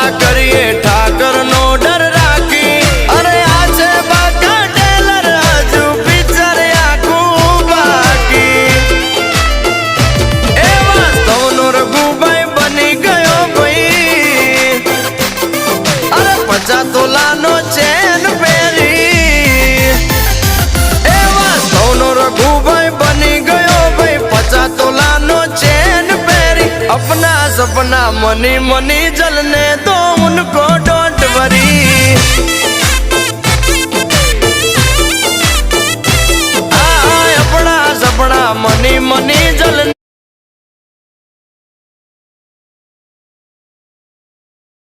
वादा करिए ठाकर नो डर राखी अरे आज बाका टेलर हजू पिक्चर आखू बाकी ए वास्तव नो रघुभाई बनी गयो भाई अरे 50 तोला नो चैन पेरी ए वास्तव नो रघुभाई बनी गयो भाई 50 तोला नो चैन पेरी अपना सपना मनी मनी जलने दो उनको डोंट वरी।